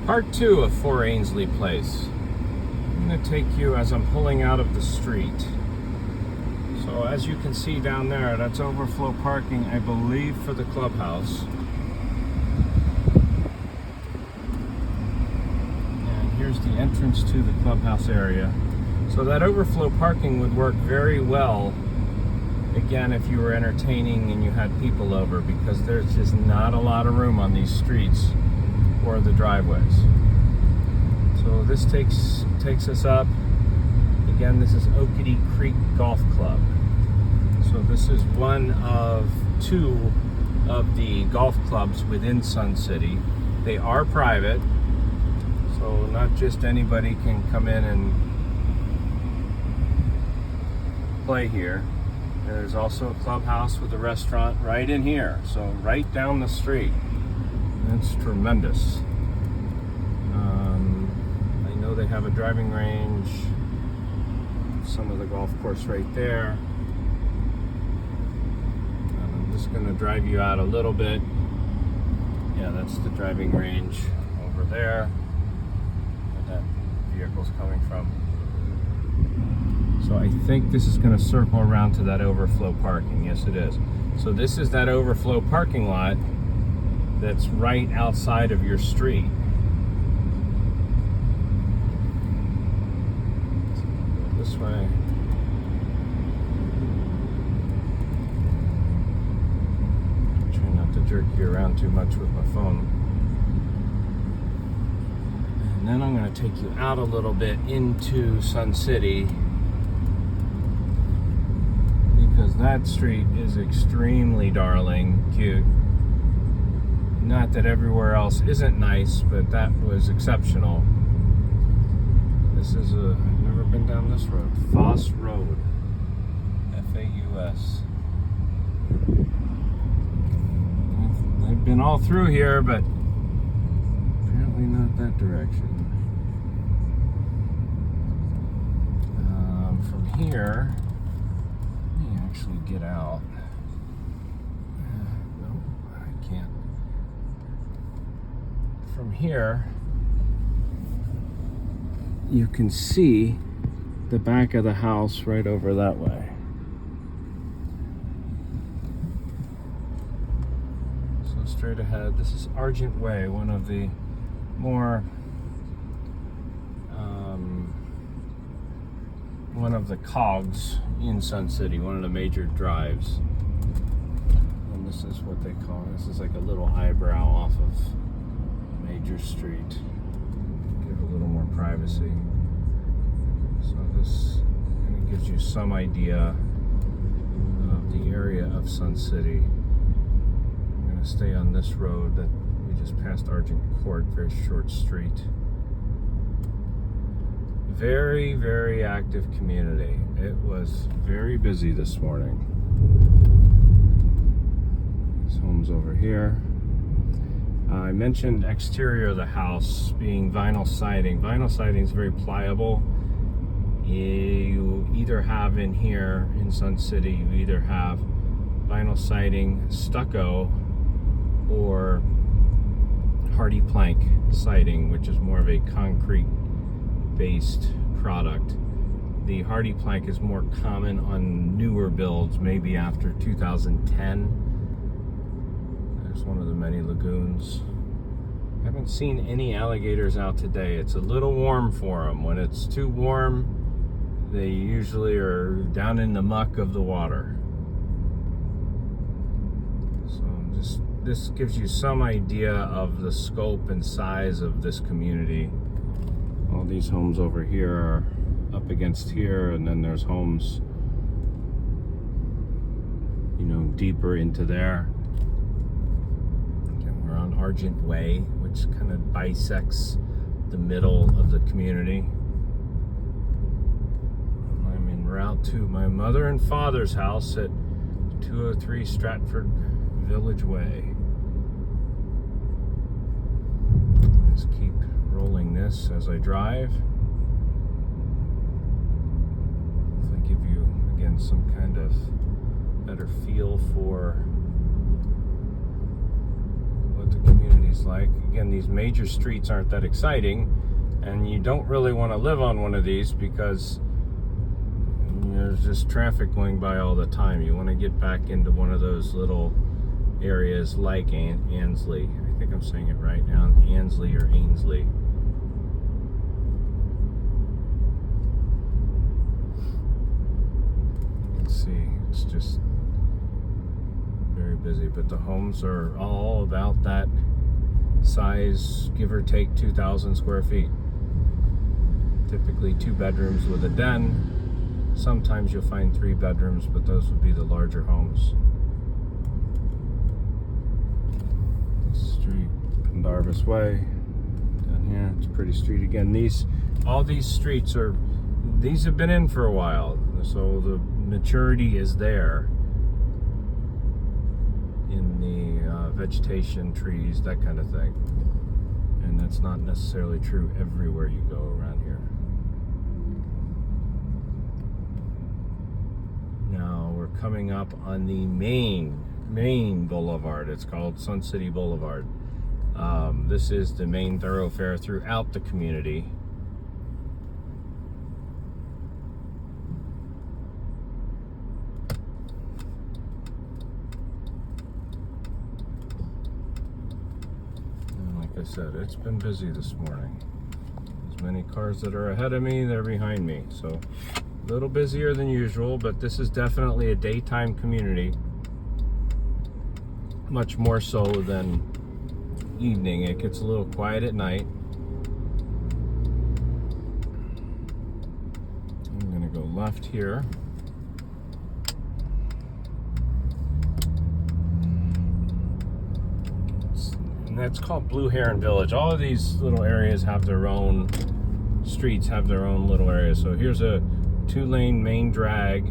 Part 2 of 4 Ainsley Place. I'm going to take you as I'm pulling out of the street. So as you can see down there, that's overflow parking, I believe, for the clubhouse. And here's the entrance to the clubhouse area. So that overflow parking would work very well, again, if you were entertaining and you had people over, because there's just not a lot of room on these streets or the driveways. So this takes us up. Again, this is Oakety Creek Golf Club. So this is one of 2 of the golf clubs within Sun City. They are private, so not just anybody can come in and play here. There's also a clubhouse with a restaurant right in here, so right down the street. That's tremendous. I know they have a driving range, some of the golf course right there. I'm just going to drive you out a little bit. Yeah, that's the driving range over there where that vehicle's coming from. So I think this is going to circle around to that overflow parking. Yes, it is. So this is that overflow parking lot that's right outside of your street. This way. Try not to jerk you around too much with my phone. And then I'm going to take you out a little bit into Sun City, because that street is extremely darling, cute. Not that everywhere else isn't nice, but that was exceptional. This is I've never been down this road. Foss Road. F-A-U-S. I've been all through here, but apparently not that direction. From here, let me actually get out. No, I can't. From here, you can see the back of the house right over that way. So straight ahead, this is Argent Way, one of the more one of the cogs in Sun City, one of the major drives. And this is what they call, this is like a little eyebrow off of Major Street. Give a little more privacy. So this kind of gives you some idea of the area of Sun City. I'm going to stay on this road that we just passed Argent Court, very short street. Very, very active community. It was very busy this morning. This home's over here. I mentioned exterior of the house being vinyl siding. Vinyl siding is very pliable. You either have in here in Sun City, you either have vinyl siding, stucco, or hardy plank siding, which is more of a concrete based product. The hardy plank is more common on newer builds, maybe after 2010. There's one of the many lagoons. I haven't seen any alligators out today. It's a little warm for them. When it's too warm, they usually are down in the muck of the water. So this gives you some idea of the scope and size of this community. All these homes over here are up against here, and then there's homes, you know, deeper into there. Again, we're on Argent Way, which kind of bisects the middle of the community. I'm en route to my mother and father's house at 203 Stratford Village Way. Just keep rolling this as I drive. Hopefully give you, again, some kind of better feel for what what the community's like. Again, these major streets aren't that exciting, and you don't really want to live on one of these because there's just traffic going by all the time. You want to get back into one of those little areas like Ansley. I think I'm saying it right now, Ansley or Ainsley. You can see it's just very busy, but the homes are all about that size, give or take 2,000 square feet. Typically 2 bedrooms with a den. Sometimes you'll find 3 bedrooms, but those would be the larger homes. This street, Pendarvis Way, down here, it's a pretty street again. All these streets these have been in for a while, so the maturity is there in the vegetation, trees, that kind of thing. And that's not necessarily true everywhere you go around here. Now we're coming up on the main boulevard. It's called Sun City Boulevard. This is the main thoroughfare throughout the community. And like I said, it's been busy this morning. As many cars that are ahead of me, they're behind me. So a little busier than usual, but this is definitely a daytime community. Much more so than evening. It gets a little quiet at night. I'm gonna go left here. And that's called Blue Heron Village. All of these little areas have their own streets, have their own little areas. So here's a 2-lane main drag,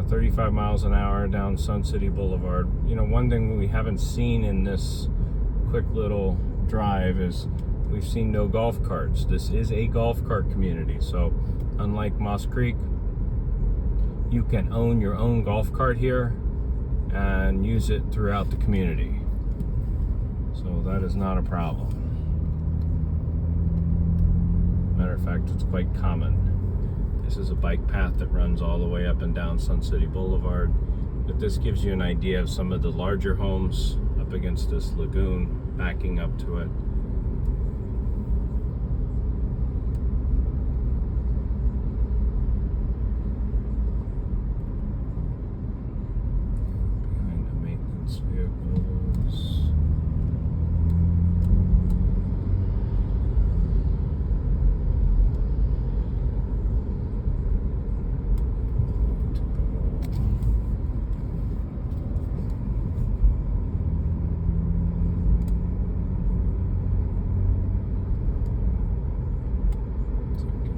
35 miles an hour down Sun City Boulevard. You know, one thing we haven't seen in this quick little drive is we've seen no golf carts. This is a golf cart community, so unlike Moss Creek, you can own your own golf cart here and use it throughout the community. So that is not a problem. Matter of fact, it's quite common. This is a bike path that runs all the way up and down Sun City Boulevard, but this gives you an idea of some of the larger homes up against this lagoon, backing up to it. Behind the maintenance vehicles.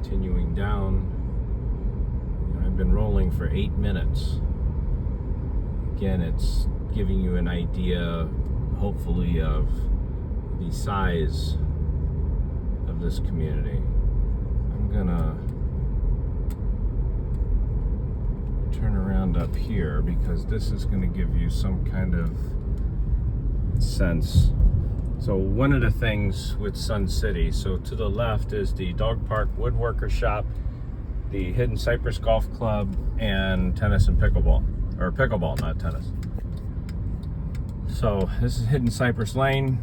Continuing down, I've been rolling for 8 minutes. Again, it's giving you an idea, hopefully, of the size of this community. I'm gonna turn around up here because this is gonna give you some kind of sense. So one of the things with Sun City, so to the left is the dog park, woodworker shop, the Hidden Cypress Golf Club, and tennis and pickleball. Or pickleball, not tennis. So this is Hidden Cypress Lane.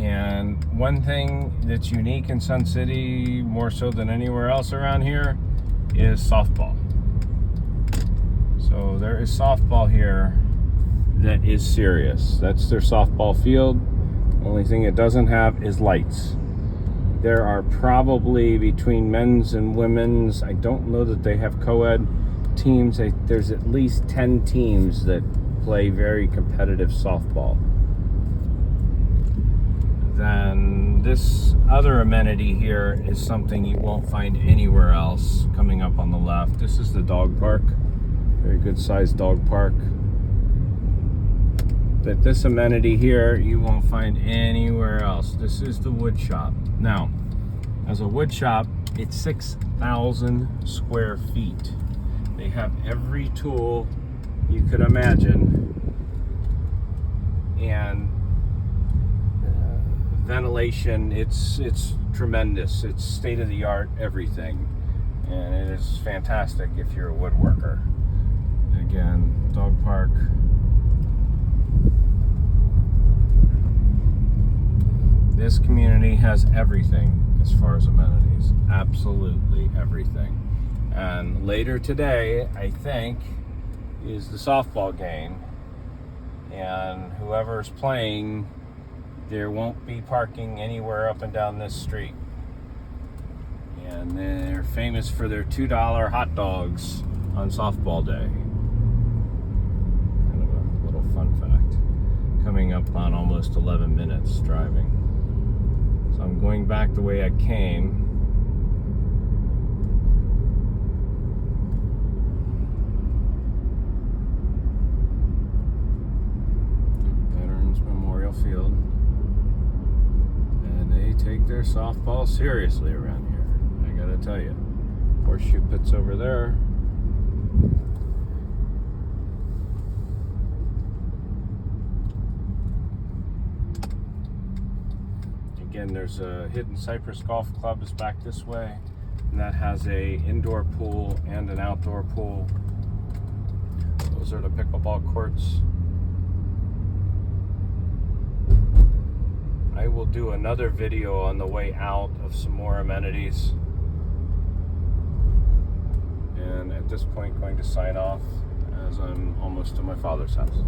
And one thing that's unique in Sun City, more so than anywhere else around here, is softball. So there is softball here that is serious. That's their softball field. Only thing it doesn't have is lights. There are probably between men's and women's, I don't know that they have co-ed teams. There's at least 10 teams that play very competitive softball. Then this other amenity here is something you won't find anywhere else coming up on the left. This is the dog park. Very good sized dog park. But this amenity here, you won't find anywhere else. This is the wood shop. Now, as a wood shop, it's 6,000 square feet. They have every tool you could imagine and ventilation. It's tremendous. It's state-of-the-art everything, and it is fantastic if you're a woodworker. Again, dog park. This community has everything as far as amenities. Absolutely everything. And later today, I think, is the softball game. And whoever's playing, there won't be parking anywhere up and down this street. And they're famous for their $2 hot dogs on softball day. Kind of a little fun fact. Coming up on almost 11 minutes driving. So I'm going back the way I came. Veterans Memorial Field. And they take their softball seriously around here, I gotta tell you. Horseshoe pit's over there. Again, there's a Hidden Cypress Golf Club is back this way, and that has a indoor pool and an outdoor pool. Those are the pickleball courts. I will do another video on the way out of some more amenities. And at this point, going to sign off as I'm almost to my father's house.